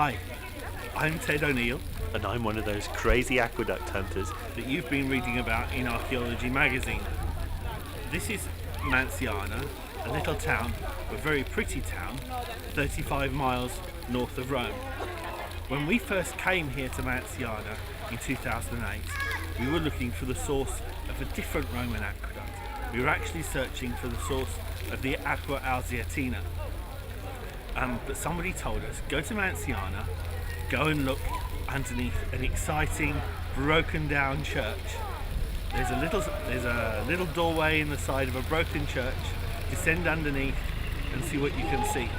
Hi, I'm Ted O'Neill, and I'm one of those crazy aqueduct hunters that you've been reading about in Archaeology magazine. This is Manciana, a little town, a very pretty town, 35 miles north of Rome. When we first came here to Manciana in 2008, we were looking for the source of a different Roman aqueduct. We were actually searching for the source of the Aqua Traiana. But somebody told us, go to Manciana, go and look underneath an exciting, broken down church. There's a little doorway in the side of a broken church. Descend underneath and see what you can see.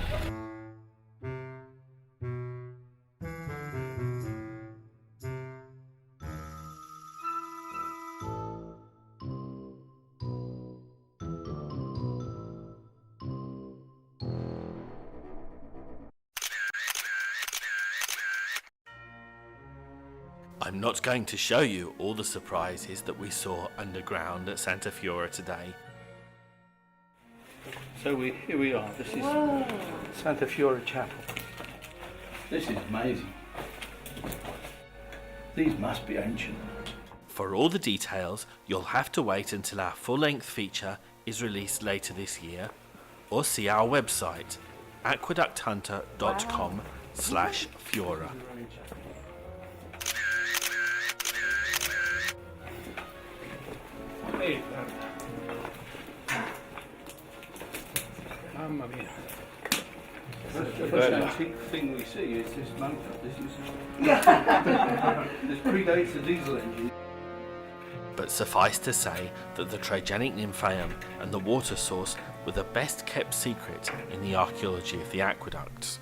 I'm not going to show you all the surprises that we saw underground at Santa Fiora today. So here we are. This is Santa Fiora Chapel. This is amazing. These must be ancient. For all the details, you'll have to wait until our full-length feature is released later this year, or see our website, aqueducthunter.com/Fiora. Mamma mia. The first antique thing we see is this motor. This predates the diesel engine. But suffice to say that the Trajanic Nymphaeum and the water source were the best kept secret in the archaeology of the aqueducts.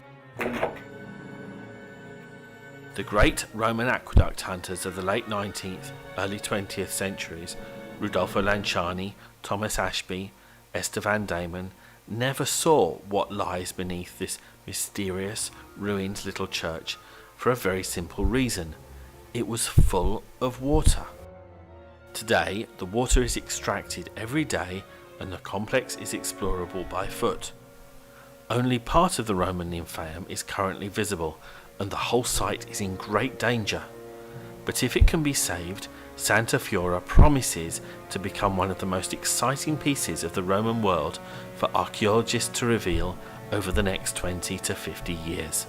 The great Roman aqueduct hunters of the late 19th, early 20th centuries, Rudolfo Lanciani, Thomas Ashby, Esther van Diemen, never saw what lies beneath this mysterious, ruined little church for a very simple reason. It was full of water. Today, the water is extracted every day and the complex is explorable by foot. Only part of the Roman Nymphaeum is currently visible and the whole site is in great danger. But if it can be saved, Santa Fiora promises to become one of the most exciting pieces of the Roman world for archaeologists to reveal over the next 20 to 50 years.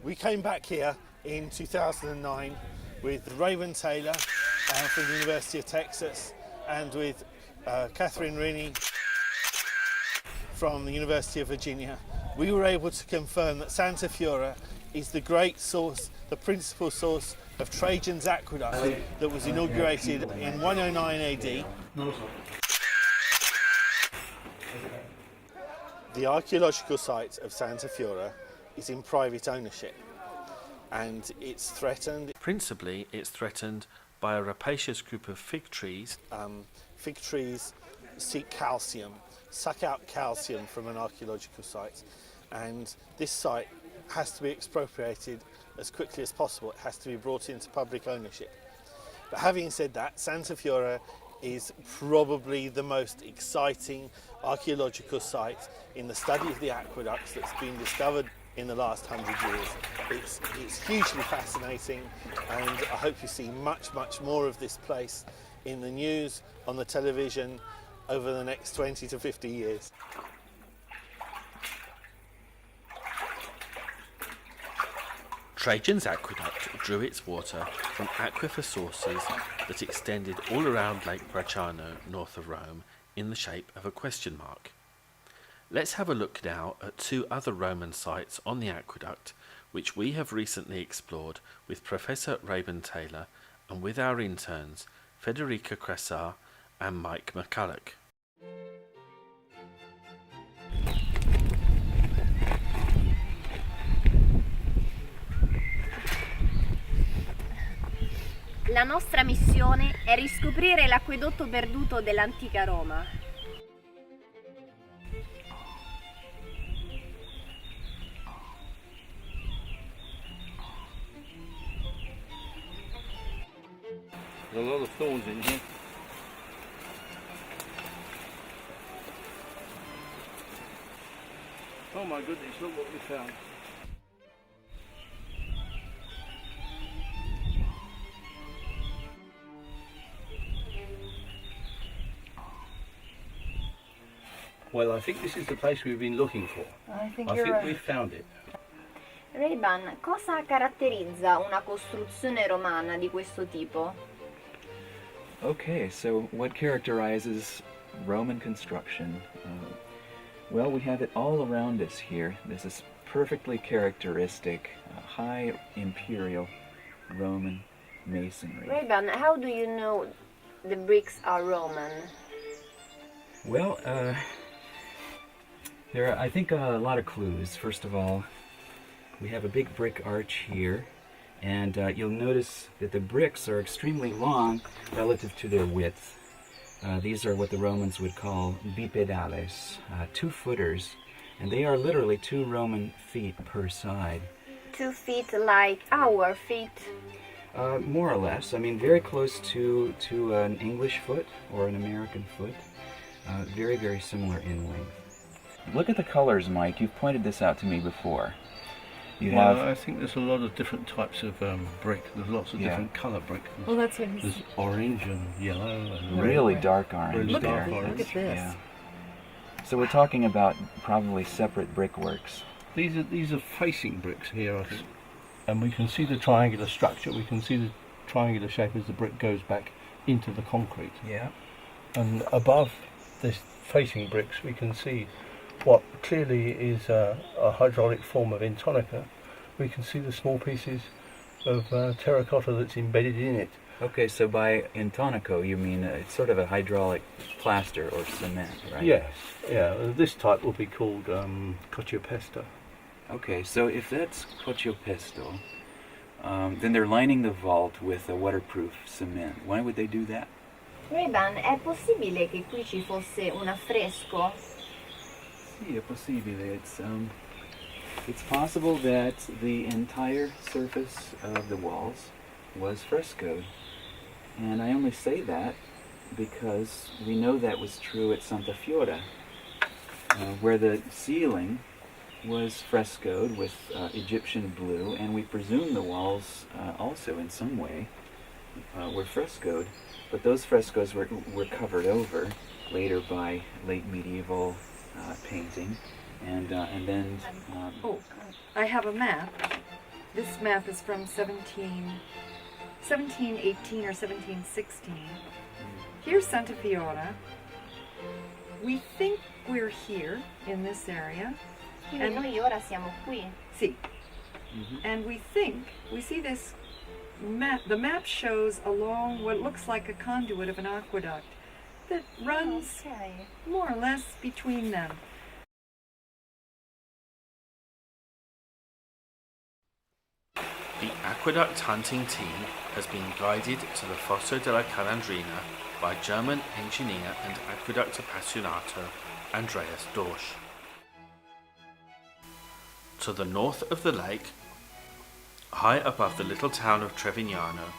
We came back here in 2009 with Rabun from the University of Texas and with Katherine Rinne from the University of Virginia. We were able to confirm that Santa Fiora is the great source, the principal source of Trajan's aqueduct that was inaugurated in 109 AD. The archaeological site of Santa Fiora is in private ownership and it's threatened. Principally, it's threatened by a rapacious group of fig trees. Fig trees seek calcium, suck out calcium from an archaeological site, and this site has to be expropriated as quickly as possible. It has to be brought into public ownership. But having said that, Santa Fiora is probably the most exciting archaeological site in the study of the aqueducts that's been discovered in the last 100 years. It's hugely fascinating, and I hope you see much more of this place in the news, on the television, over the next 20 to 50 years. Trajan's aqueduct drew its water from aquifer sources that extended all around Lake Bracciano, north of Rome, in the shape of a question mark. Let's have a look now at two other Roman sites on the aqueduct which we have recently explored with Professor Rabun and with our interns Federica Cressar and Mike McCulloch. La nostra missione è riscoprire l'acquedotto perduto dell'antica Roma. There's a lot of thorns in here. Oh my goodness, look what we found. Well, I think this is the place we've been looking for. I think I you're think right. we found it. Rabun, cosa caratterizza una costruzione romana di questo tipo? Okay, so what characterizes Roman construction? Well, we have it all around us here. This is perfectly characteristic high imperial Roman masonry. Rabun, how do you know the bricks are Roman? Well, there are, I think, a lot of clues. First of all, we have a big brick arch here, and you'll notice that the bricks are extremely long relative to their width. These are what the Romans would call bipedales, 2-footers, and they are literally 2 Roman feet per side. 2 feet like our feet. More or less. I mean, very close to an English foot or an American foot. Very, very similar in length. Look at the colors, Mike. You've pointed this out to me before. You Well, have... I think there's a lot of different types of brick. There's lots of Yeah. different colour brick. Well, that's what he's. There's orange and yellow and red. really dark orange Really Look there. at, dark look orange. at this. Yeah. So we're talking about probably separate brickworks. These are facing bricks here, I think. And we can see the triangular structure. We can see the triangular shape as the brick goes back into the concrete. Yeah. And above this facing bricks, we can see what clearly is a hydraulic form of intonica. We can see the small pieces of terracotta that's embedded in it. Okay, so by intonico you mean it's sort of a hydraulic plaster or cement, right? Yes, yeah. This type will be called cocciopesta. Okay, so if that's cocciopesta, then they're lining the vault with a waterproof cement. Why would they do that? Rabun, è possibile che qui ci fosse un affresco? Sì, è possibile. It's possible that the entire surface of the walls was frescoed. And I only say that because we know that was true at Santa Fiora, where the ceiling was frescoed with Egyptian blue, and we presume the walls also in some way were frescoed, but those frescoes were covered over later by late medieval painting, and then Oh, I have a map. This map is from 1718 or 1716. Here's Santa Fiora. We think we're here in this area. Quindi And- noi ora siamo qui. See. And we think, we see this map, the map shows along what looks like a conduit of an aqueduct that runs Ok. more or less between them. The aqueduct hunting team has been guided to the Fosso della Calandrina by German engineer and aqueduct appassionato Andreas Dorsch. To the north of the lake, high above the little town of Trevignano,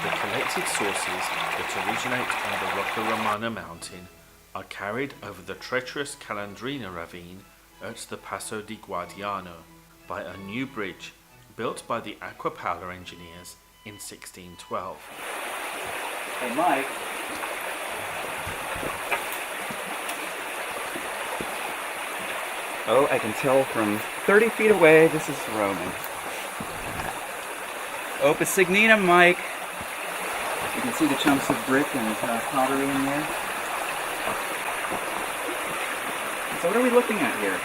the collected sources that originate on the Rocca Romana mountain are carried over the treacherous Calandrina ravine at the Passo di Guadiano by a new bridge built by the Aqua Traiana engineers in 1612. Hey, Mike. Oh, I can tell from 30 feet away this is Roman. Opus Signina, Mike. You can see the chunks of brick and pottery in there. So what are we looking at here?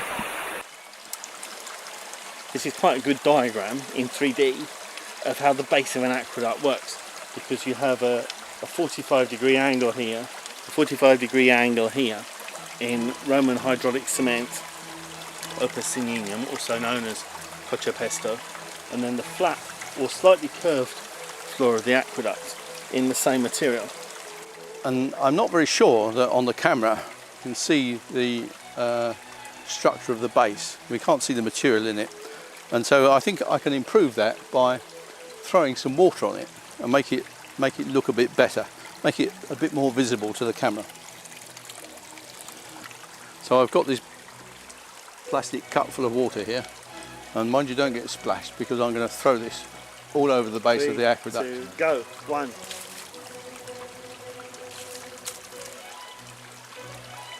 This is quite a good diagram in 3D of how the base of an aqueduct works, because you have a 45-degree angle here, a 45-degree angle here in Roman hydraulic cement, opus signinum, also known as cocciopesta, and then the flat or slightly curved floor of the aqueduct in the same material. And I'm not very sure that on the camera you can see the structure of the base. We can't see the material in it. And so I think I can improve that by throwing some water on it and make it look a bit better, make it a bit more visible to the camera. So I've got this plastic cup full of water here, and mind you don't get splashed, because I'm going to throw this all over the base of the aqueduct. 3, 2, go. 1.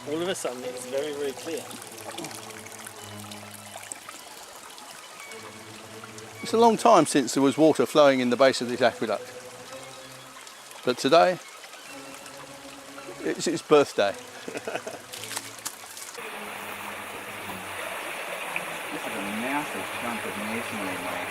All of a sudden it's very, very clear. It's a long time since there was water flowing in the base of this aqueduct, but today it's its birthday. This is a massive chunk of masonry, Mike.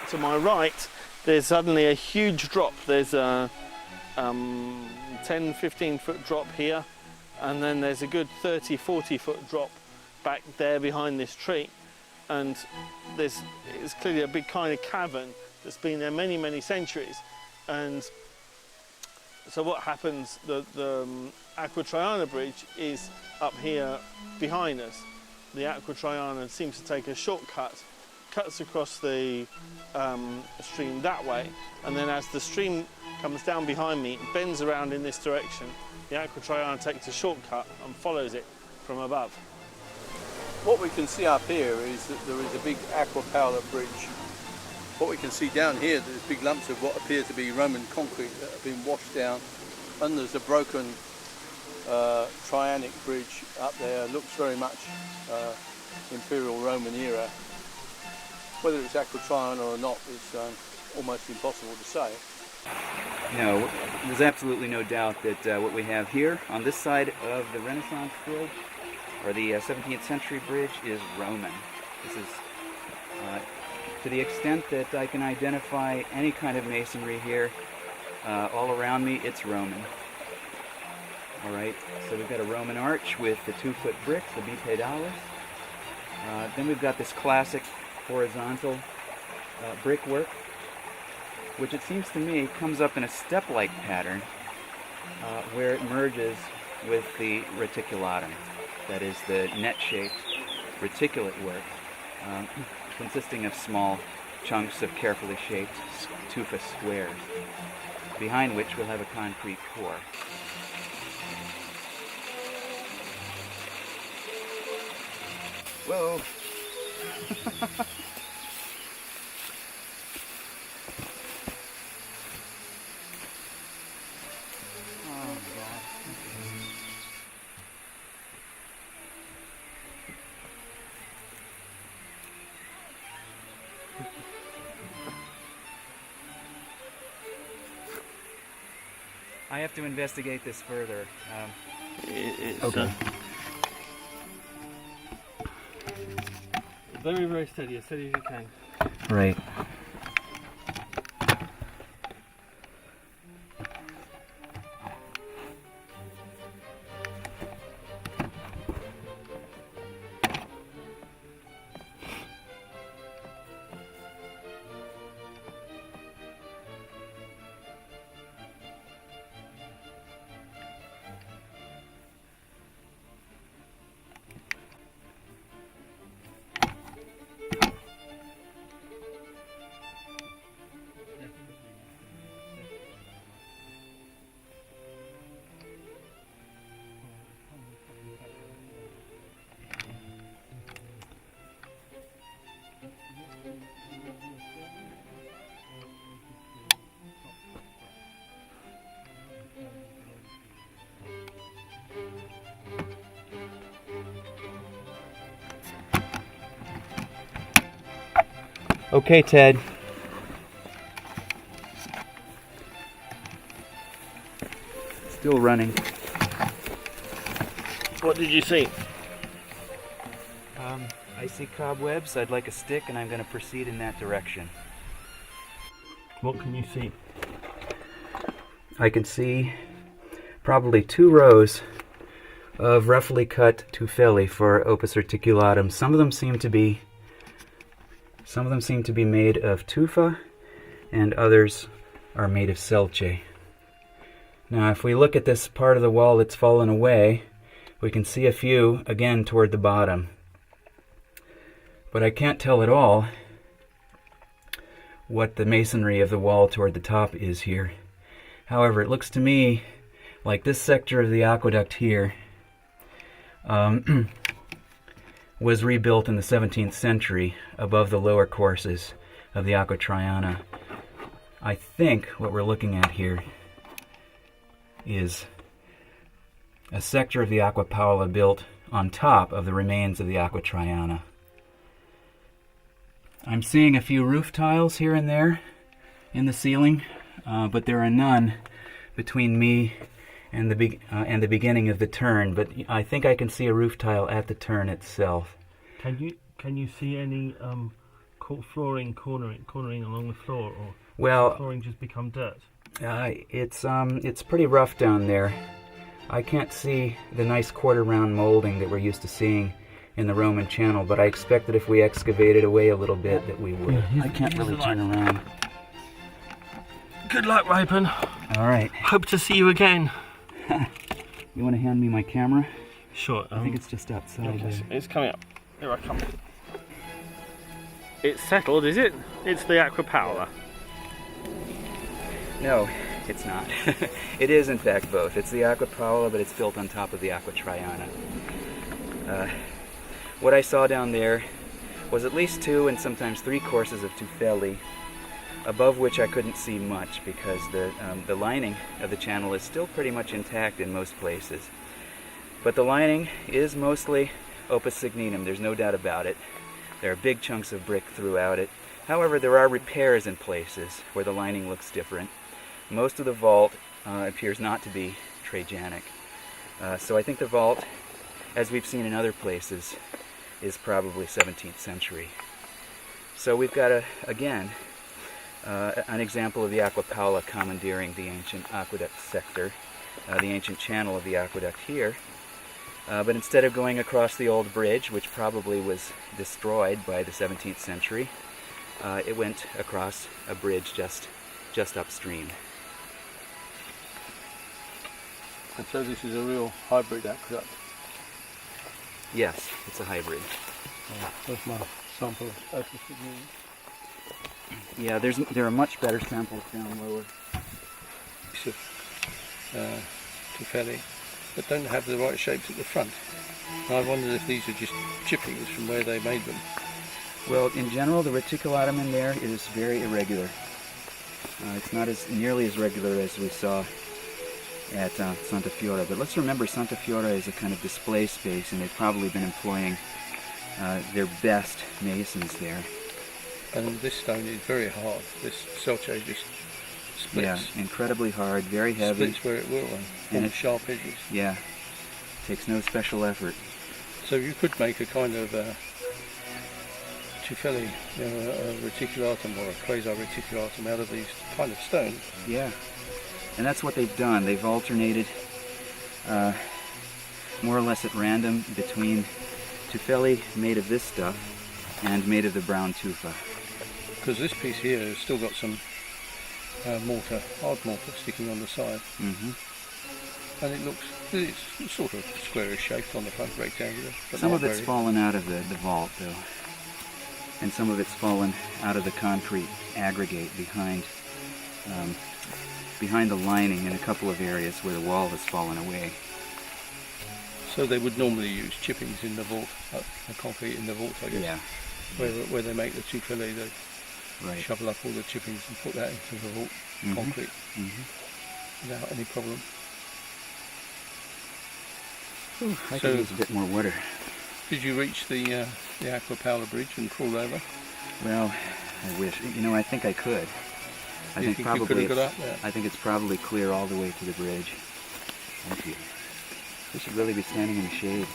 To my right, there's suddenly a huge drop. There's a 10-15 foot drop here, and then there's a good 30-40 foot drop back there behind this tree. And it's clearly a big kind of cavern that's been there many, many centuries. And so what happens, the Aqua Traiana bridge is up here behind us. The Aqua Traiana seems to take a shortcut, cuts across the stream that way, and then as the stream comes down behind me, it bends around in this direction. The Aqua Traiana takes a shortcut and follows it from above. What we can see up here is that there is a big aqua power bridge. What we can see down here, there's big lumps of what appear to be Roman concrete that have been washed down, and there's a broken Trianic bridge up there. Looks very much Imperial Roman era. Whether it's Aqua Traiana or not is almost impossible to say. No, there's absolutely no doubt that what we have here on this side of the Renaissance bridge, or the 17th century bridge, is Roman. This is, to the extent that I can identify any kind of masonry here, all around me, it's Roman. All right, so we've got a Roman arch with the 2-foot bricks, the bipedales. Then we've got this classic horizontal brickwork, which it seems to me comes up in a step-like pattern where it merges with the reticulatum, that is the net-shaped reticulate work, consisting of small chunks of carefully shaped tufa squares, behind which we'll have a concrete core. Whoa! I have to investigate this further. Okay. Very, very steady, as steady as you can. Right. Okay, Ted. Still running. What did you see? I see cobwebs. I'd like a stick, and I'm going to proceed in that direction. What can you see? I can see probably 2 rows of roughly cut tufelli for Opus reticulatum. Some of them seem to be made of tufa, and others are made of selche. Now, if we look at this part of the wall that's fallen away, we can see a few again toward the bottom. But I can't tell at all what the masonry of the wall toward the top is here. However, it looks to me like this sector of the aqueduct here was rebuilt in the 17th century above the lower courses of the Aqua Traiana. I think what we're looking at here is a sector of the Aqua Paula built on top of the remains of the Aqua Traiana. I'm seeing a few roof tiles here and there in the ceiling, but there are none between me and the beginning of the turn. But I think I can see a roof tile at the turn itself. Can you see any flooring cornering along the floor, or well, flooring just become dirt? It's pretty rough down there. I can't see the nice quarter round molding that we're used to seeing in the Roman channel, but I expect that if we excavated away a little bit that we would. I can't really turn around. Good luck, Rabun. All right. Hope to see you again. You want to hand me my camera? Sure. I think it's just outside there. It's coming up. Here I come. It's settled, is it? It's the Aqua Paula. No, it's not. It is in fact both. It's the Aqua Paula, but it's built on top of the Aqua Traiana. What I saw down there was at least 2 and sometimes 3 courses of tufelli, above which I couldn't see much because the lining of the channel is still pretty much intact in most places. But the lining is mostly opus signinum, there's no doubt about it. There are big chunks of brick throughout it. However, there are repairs in places where the lining looks different. Most of the vault appears not to be Trajanic. So I think the vault, as we've seen in other places, is probably 17th century. So we've got, again, an example of the Aqua Paula commandeering the ancient aqueduct sector, the ancient channel of the aqueduct here. But instead of going across the old bridge, which probably was destroyed by the 17th century, it went across a bridge just upstream. And so this is a real hybrid aqueduct. Yes, it's a hybrid. That's my sample of opus signinum. Yeah, there are much better samples down lower. Tufelli, that don't have the right shapes at the front. And I wondered if these are just chippings from where they made them. Well, in general, the reticulatum in there is very irregular. It's not nearly as regular as we saw at Santa Fiora. But let's remember, Santa Fiora is a kind of display space, and they've probably been employing their best masons there. And this stone is very hard. This selche just splits. Yeah, incredibly hard, very heavy. Splits where it will, and with sharp edges. Yeah, takes no special effort. So you could make a kind of tufelli, a reticulatum or a quasi-reticulatum out of these kind of stones. Yeah, and that's what they've done. They've alternated more or less at random between tufelli made of this stuff and made of the brown tufa. Because this piece here has still got some mortar, hard mortar sticking on the side. Mm-hmm. And it's sort of squarish shaped on the front, rectangular. Some of it's fallen out of the vault though. And some of it's fallen out of the concrete aggregate behind the lining in a couple of areas where the wall has fallen away. So they would normally use chippings in the vault, the concrete in the vault, I guess. Yeah. Where they make the tufelli, they shovel up all the chippings and put that into the vault concrete without any problem. Ooh, I could use a bit more water. Did you reach the Aqua Paula bridge and crawl over? Well, I wish. I think I could. I think you could have got up there? I think it's probably clear all the way to the bridge. Thank you. We should really be standing in the shade.